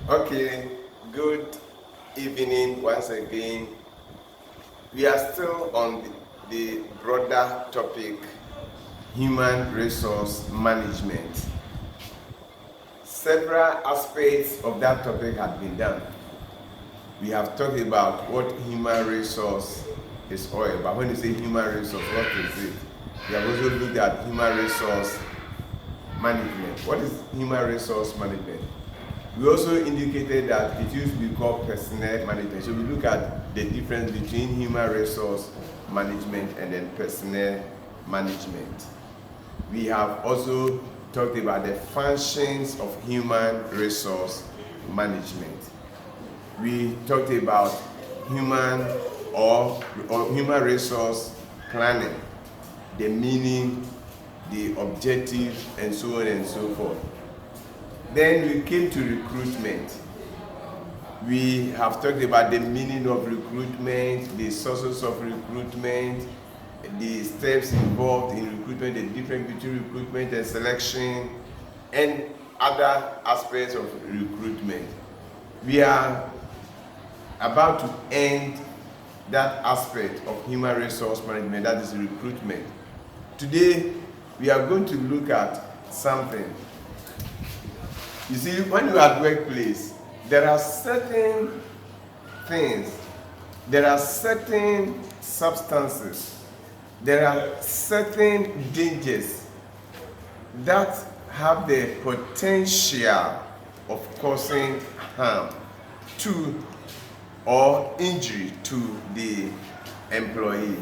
Okay, good evening once again. We are still on the broader topic, human resource management. Several aspects of that topic have been done. We have talked about what human resource is all about. When you say human resource, what is it? We have also looked at human resource management. What is human resource management? We also indicated that it used to be called personnel management. So we look at the difference between human resource management and then personnel management. We have also talked about the functions of human resource management. We talked about human human resource planning, the meaning, the objective, and so on and so forth. Then we came to recruitment. We have talked about the meaning of recruitment, the sources of recruitment, the steps involved in recruitment, the difference between recruitment and selection, and other aspects of recruitment. We are about to end that aspect of human resource management, that is recruitment. Today, we are going to look at something. You see, when you are at workplace, there are certain things, there are certain substances, there are certain dangers that have the potential of causing harm to or injury to the employee.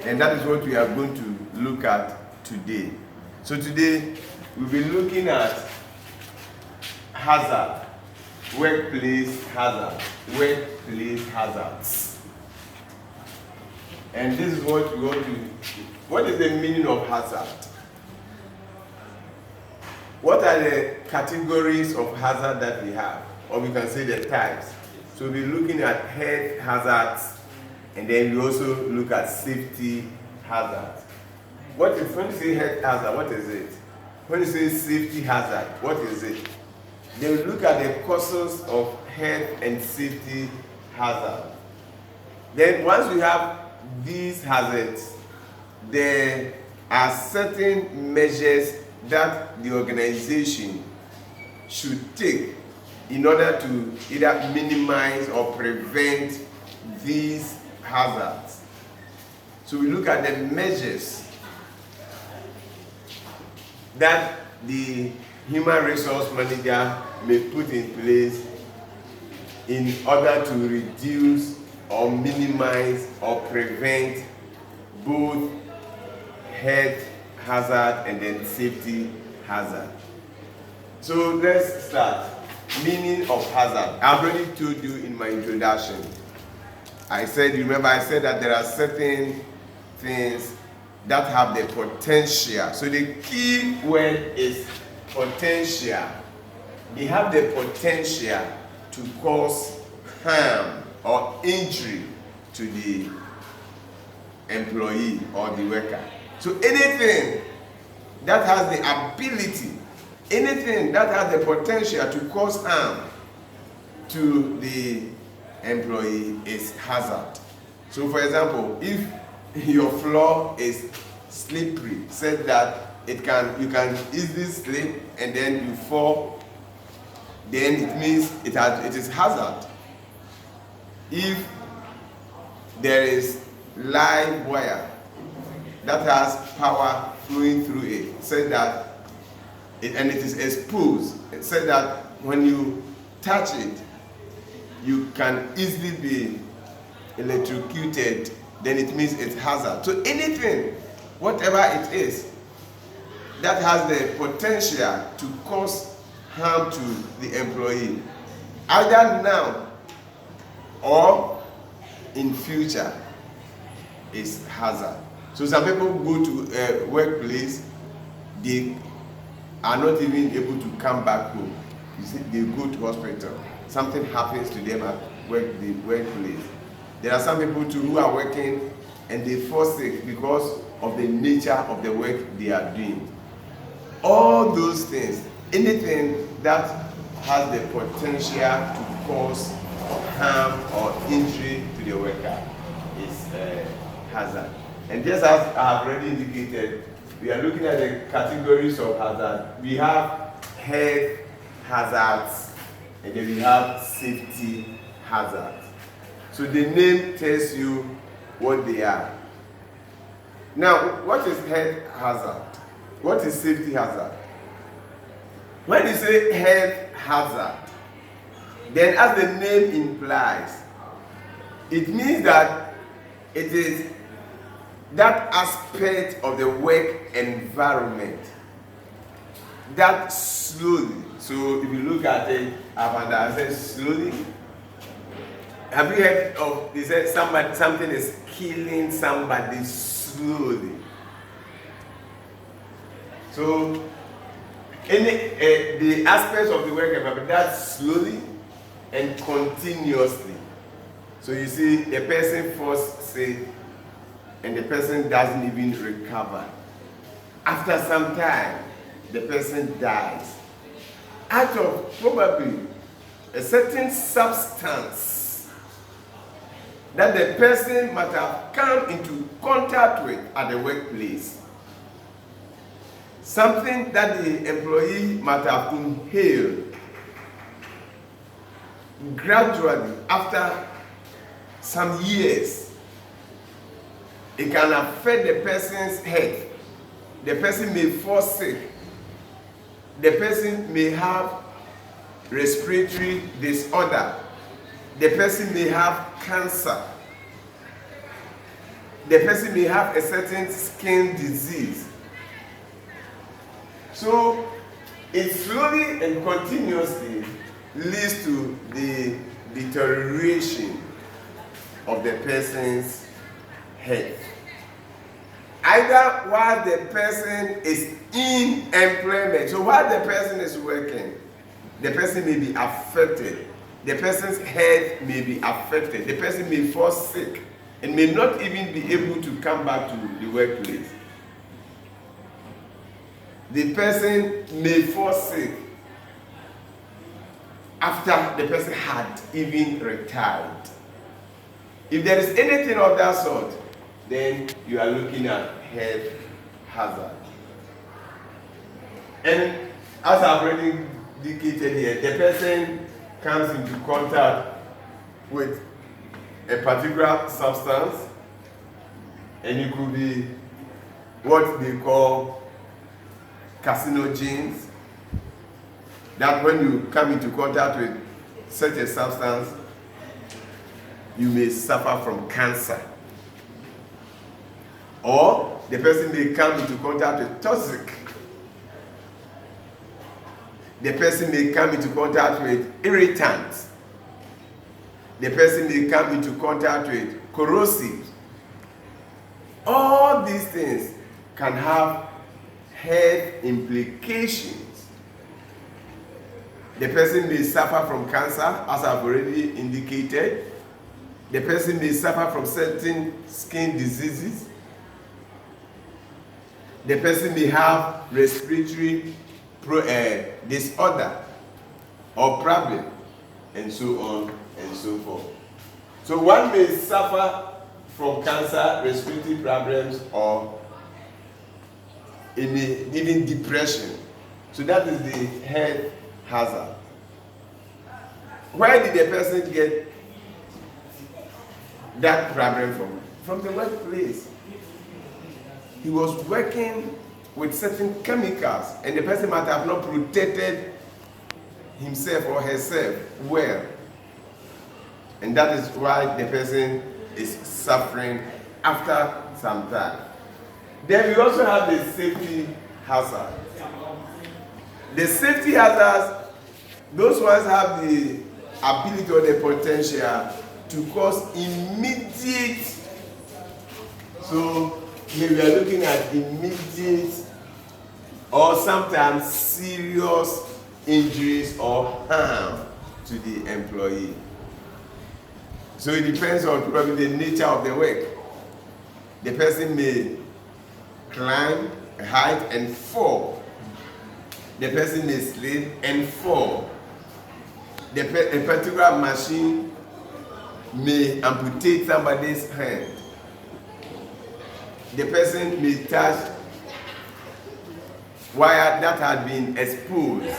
And that is what we are going to look at today. So today, we'll be looking at hazard, workplace hazards. And this is what we want to, what is the meaning of hazard? What are the categories of hazard that we have? Or we can say the types. So we'll be looking at health hazards, and then we also look at safety hazards. When you say health hazard, what is it? When you say safety hazard, what is it? They will look at the causes of health and safety hazard. Then once we have these hazards, there are certain measures that the organization should take in order to either minimize or prevent these hazards. So we look at the measures that the human resource manager may put in place in order to reduce or minimize or prevent both health hazard and then safety hazard. So let's start. Meaning of hazard. I've already told you in my introduction. I said that there are certain things that have the potential. So the key word is potential. They have the potential to cause harm or injury to the employee or the worker. So anything that has the ability, anything that has the potential to cause harm to the employee is hazard. So for example, if your floor is slippery, said that you can easily slip and then you fall, then it means it is hazard. If there is live wire that has power flowing through it, said that and it is exposed, it said that when you touch it, you can easily be electrocuted, then it means it's hazard. So anything, whatever it is, that has the potential to cause harm to the employee, either now or in future, is hazard. So some people go to a workplace, they are not even able to come back home. You see, they go to hospital. Something happens to them at the workplace. There are some people too who are working and they fall sick because of the nature of the work they are doing. All those things, anything that has the potential to cause harm or injury to the worker is hazard. And just as I have already indicated, we are looking at the categories of hazard. We have health hazards, and then we have safety hazards. So the name tells you what they are. Now, what is health hazard? What is safety hazard? When you say health hazard, then as the name implies, it means that it is that aspect of the work environment that slowly, so if you look at it, I said slowly. Have you heard of, they said something is killing somebody slowly. So the aspects of the work environment that slowly and continuously. So you see the person falls sick and the person doesn't even recover. After some time, the person dies out of probably a certain substance that the person might have come into contact with at the workplace. Something that the employee might have inhaled. Gradually, after some years, it can affect the person's health. The person may fall sick. The person may have respiratory disorder. The person may have cancer. The person may have a certain skin disease. So it slowly and continuously leads to the deterioration of the person's health. Either while the person is in employment, so while the person is working, the person may be affected. The person's health may be affected. The person may fall sick and may not even be able to come back to the workplace. The person may fall sick after the person had even retired. If there is anything of that sort, then you are looking at health hazard. And as I've already indicated here, the person comes into contact with a particular substance, and it could be what they call carcinogens, that when you come into contact with such a substance, you may suffer from cancer. Or the person may come into contact with toxic. The person may come into contact with irritants. The person may come into contact with corrosive. All these things can have health implications. The person may suffer from cancer, as I've already indicated. The person may suffer from certain skin diseases. The person may have respiratory disorder or problem, and so on and so forth. So one may suffer from cancer, respiratory problems, or even depression. So that is the health hazard. Where did the person get that problem from? From the workplace. He was working with certain chemicals, and the person might have not protected himself or herself well. And that is why the person is suffering after some time. Then we also have the safety hazard. The safety hazards, those ones have the ability or the potential to cause immediate, so maybe we are looking at immediate or sometimes serious injuries or harm to the employee. So it depends on probably the nature of the work. The person may climb a height and fall. The person may slip and fall. a particular machine may amputate somebody's hand. The person may touch wire that had been exposed,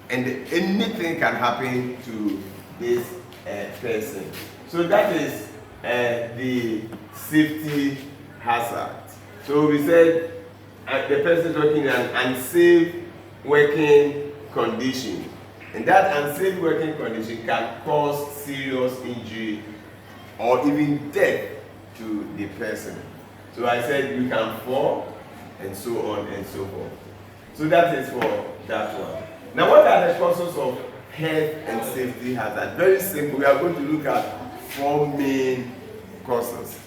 and anything can happen to this person. So that is the safety hazard. So we said the person is working in an unsafe working condition, and that unsafe working condition can cause serious injury or even death to the person. So I said you can fall and so on and so forth. So that is for that one. Now what are the causes of health and safety hazard? Very simple. We are going to look at 4 main causes.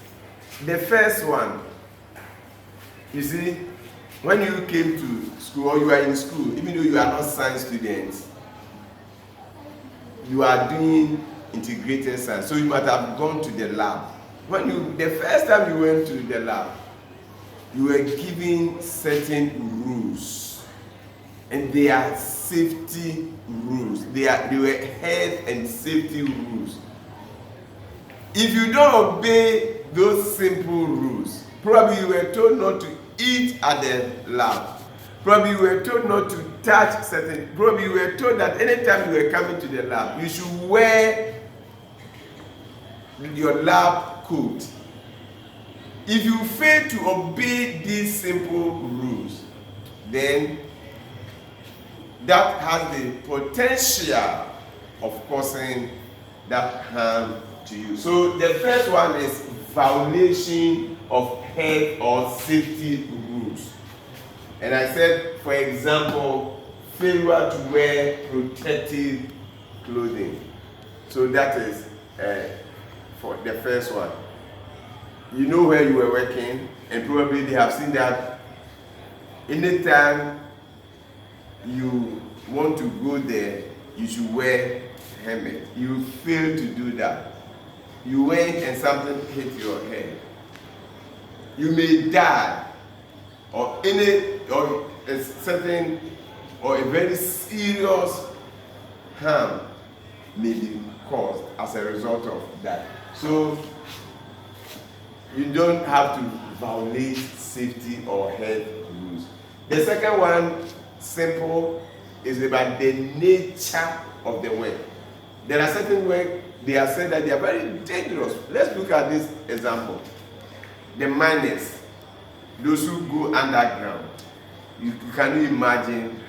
The first one, you see, when you came to school or you are in school, even though you are not science students, you are doing integrated science, so you might have gone to the lab. The first time you went to the lab, you were given certain rules, and they are safety rules. They were health and safety rules. If you don't obey those simple rules, probably you were told not to eat at the lab. Probably you were told not to touch certain. Probably you were told that anytime you were coming to the lab, you should wear your lab coat. If you fail to obey these simple rules, then that has the potential of causing that harm to you. So the first one is violation of health or safety rules. And I said, for example, failure to wear protective clothing. So that is for the first one. You know where you were working, and probably they have seen that anytime you want to go there, you should wear a helmet. You fail to do that. You went and something hit your head. You may die, or a certain or a very serious harm may be caused as a result of that. So you don't have to violate safety or health rules. The second one, simple, is about the nature of the work. There are certain work, they are said that they are very dangerous. Let's look at this example. The miners, those who go underground, you can imagine.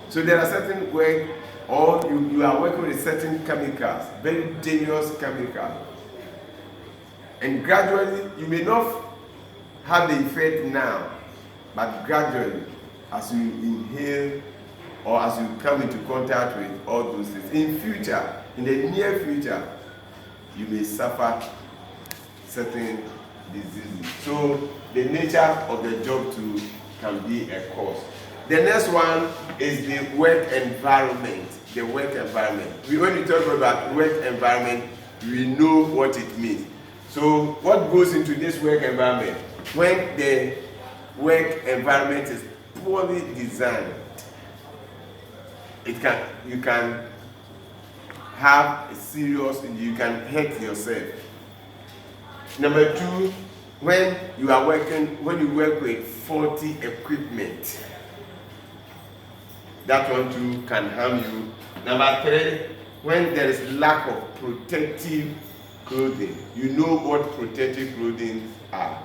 So there are certain work, or you are working with certain chemicals, very dangerous chemicals. And gradually, you may not have the effect now, but gradually, as you inhale or as you come into contact with all those things, in the near future, you may suffer certain diseases. So the nature of the job too can be a cause. The next one is the work environment. The work environment. When you talk about work environment, we know what it means. So what goes into this work environment? When the work environment is poorly designed, you can have a serious injury, you can hurt yourself. Number 2, when you work with faulty equipment, that one too can harm you. Number 3, when there is lack of protective clothing. You know what protective clothing are.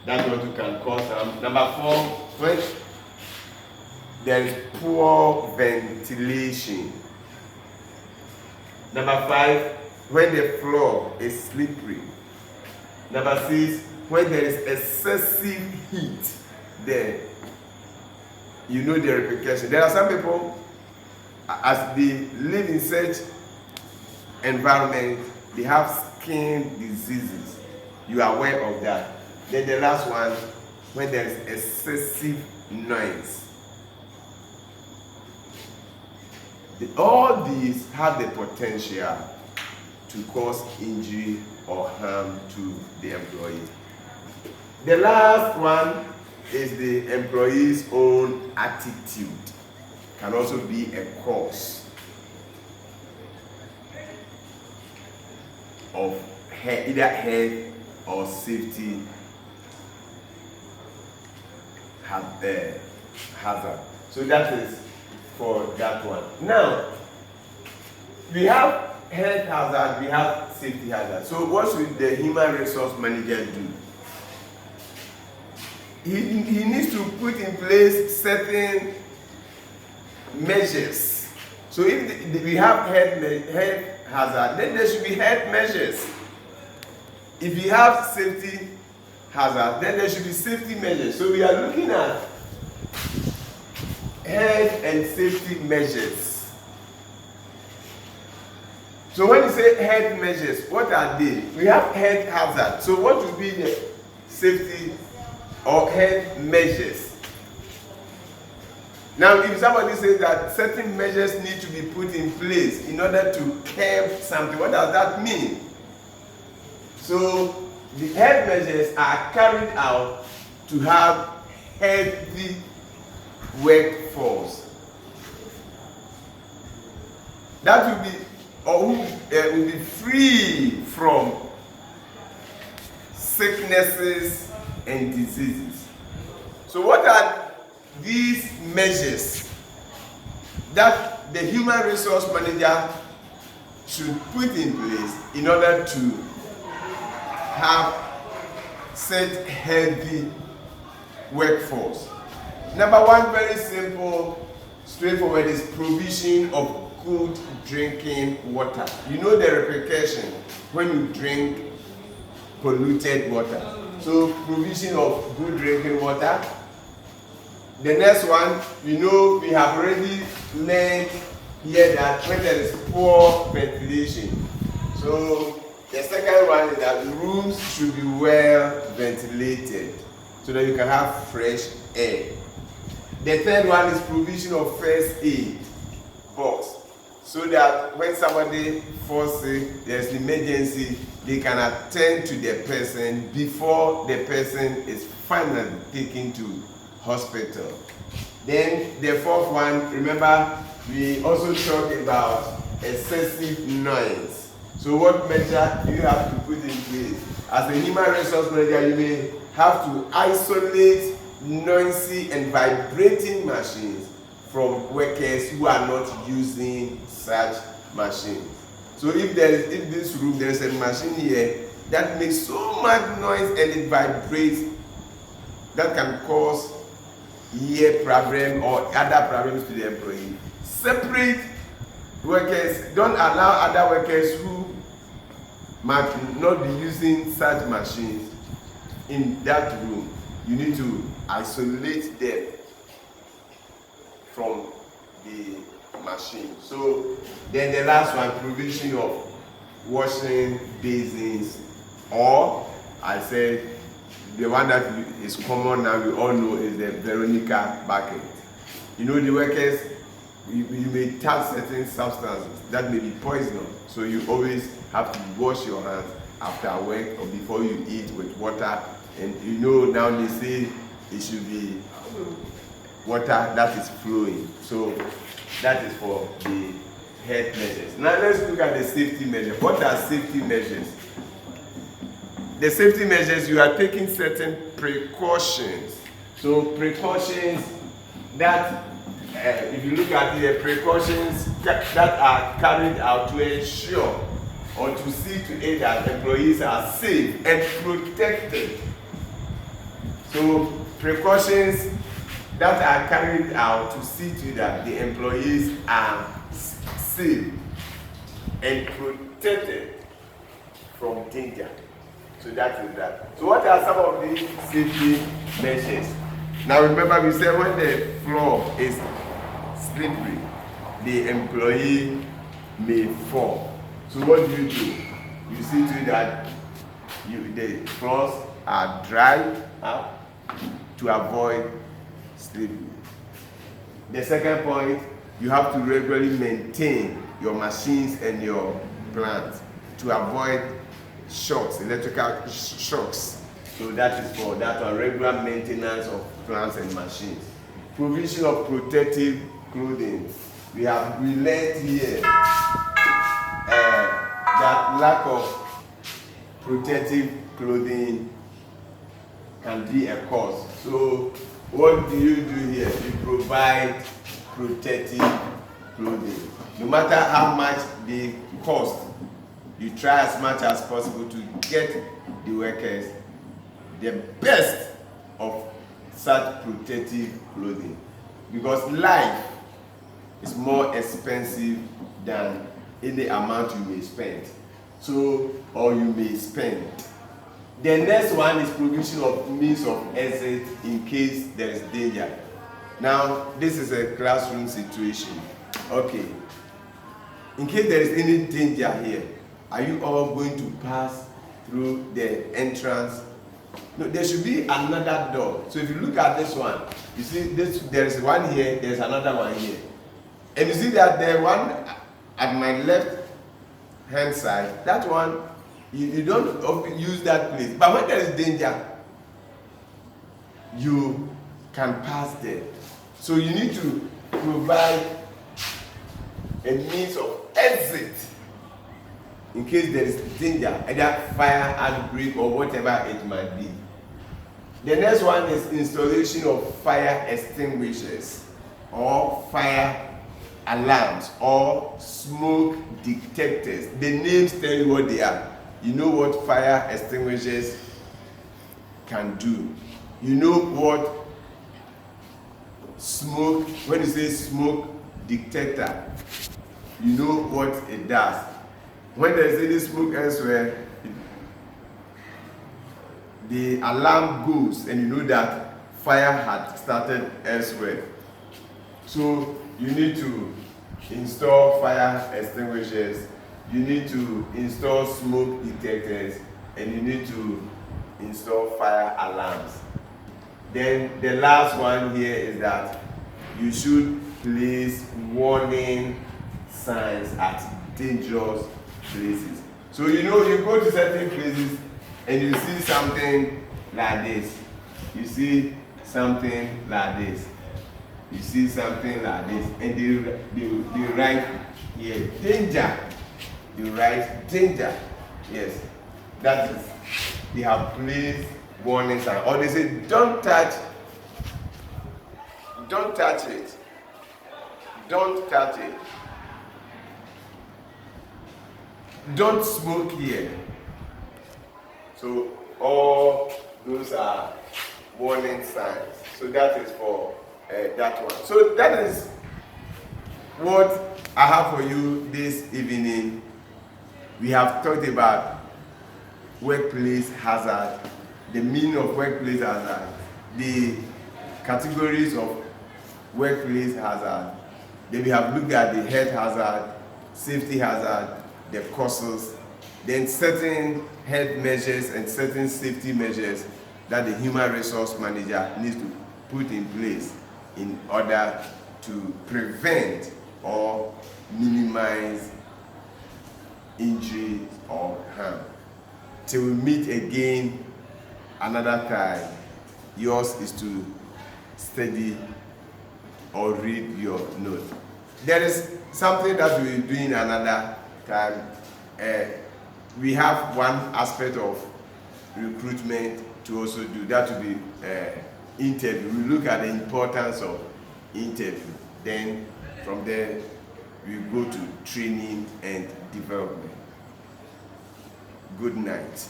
That one too can cause harm. Number 4, when there is poor ventilation. Number 5, when the floor is slippery. Number 6, when there is excessive heat there. You know the repercussion. There are some people, as they live in such environment, they have skin diseases. You are aware of that. Then the last one, when there is excessive noise. All these have the potential to cause injury or harm to the employee. The last one is the employee's own attitude. Can also be a cause. of either health or safety hazard. So that is for that one. Now, we have health hazard, we have safety hazard. So what should the human resource manager do? He needs to put in place certain measures. So if we have health hazard, then there should be health measures. If we have safety hazard, then there should be safety measures. So we are looking at health and safety measures. So when you say health measures, what are they? We have health hazard. So what would be the safety or health measures? Now, if somebody says that certain measures need to be put in place in order to curb something, what does that mean? So the health measures are carried out to have healthy workforce. That will be, or will be free from sicknesses and diseases. So what are these measures that the human resource manager should put in place in order to have set healthy workforce? Number one, very simple, straightforward, is provision of good drinking water. You know the repercussion when you drink polluted water. So provision of good drinking water. The next one, you know, we have already learned here that when there is poor ventilation. So the second one is that rooms should be well ventilated so that you can have fresh air. The third one is provision of first aid box, so that when somebody falls sick, there's an emergency, they can attend to the person before the person is finally taken to hospital. Then the fourth one, remember, we also talked about excessive noise. So what measure do you have to put in place? As a human resource manager, you may have to isolate noisy and vibrating machines from workers who are not using such machines. So if this room there is a machine here that makes so much noise and it vibrates, that can cause ear problem or other problems to the employee. Separate workers, don't allow other workers who might not be using such machines in that room. You need to isolate them from the machine. So then the last one, provision of washing basins, or I said the one that is common now, we all know, is the Veronica bucket. You know, the workers, you may touch certain substances that may be poisonous, so you always have to wash your hands after work or before you eat with water. And you know, now they say it should be water that is flowing. So that is for the health measures. Now let's look at the safety measures. What are safety measures? The safety measures, you are taking certain precautions. So precautions that, if you look at the precautions that are carried out to ensure or to see to it that employees are safe and protected. So precautions that are carried out to see to that the employees are safe and protected from danger. So that is that. So what are some of these safety measures? Now remember, we said when the floor is slippery, the employee may fall. So what do? You see to it that the floors are dry out to avoid slipping. The second point, you have to regularly maintain your machines and your plants to avoid shocks, electrical shocks. So that is for that one, regular maintenance of plants and machines. Provision of protective clothing. We learned here that lack of protective clothing can be a cause. So what do you do here? You provide protective clothing. No matter how much they cost, you try as much as possible to get the workers the best of such protective clothing, because life is more expensive than any amount you may spend. So, or you may spend. The next one is provision of means of exit in case there is danger. Now, this is a classroom situation. Okay. In case there is any danger here, are you all going to pass through the entrance? No, there should be another door. So if you look at this one, you see this, there is one here, there is another one here. And you see that the one at my left hand side, that one, you don't use that place. But when there is danger, you can pass there. So you need to provide a means of exit in case there is danger, either fire, outbreak, or whatever it might be. The next one is installation of fire extinguishers or fire alarms or smoke detectors. The names tell you what they are. You know what fire extinguishers can do. You know what smoke, when you say smoke detector, you know what it does. When there is any smoke elsewhere, the alarm goes and you know that fire had started elsewhere. So you need to install fire extinguishers, you need to install smoke detectors, and you need to install fire alarms. Then the last one here is that you should place warning signs at dangerous places. So you know, you go to certain places and you see something like this. You see something like this. You see something like this. And they write here, danger. They write danger. Yes. That is, they have placed warning sign. Or they say, don't touch. Don't touch it. Don't touch it. Don't smoke here. So all those are warning signs. So that is for that one. So that is what I have for you this evening. We have talked about workplace hazard, the meaning of workplace hazard, the categories of workplace hazard. Then we have looked at the health hazard, safety hazard, the causes, then certain health measures and certain safety measures that the human resource manager needs to put in place in order to prevent or minimize injury or harm. Till we meet again another time, yours is to study or read your note. There is something that we will do in another time. We have one aspect of recruitment to also do. That will be interview. We look at the importance of interview. Then from there, we go to training and development. Good night.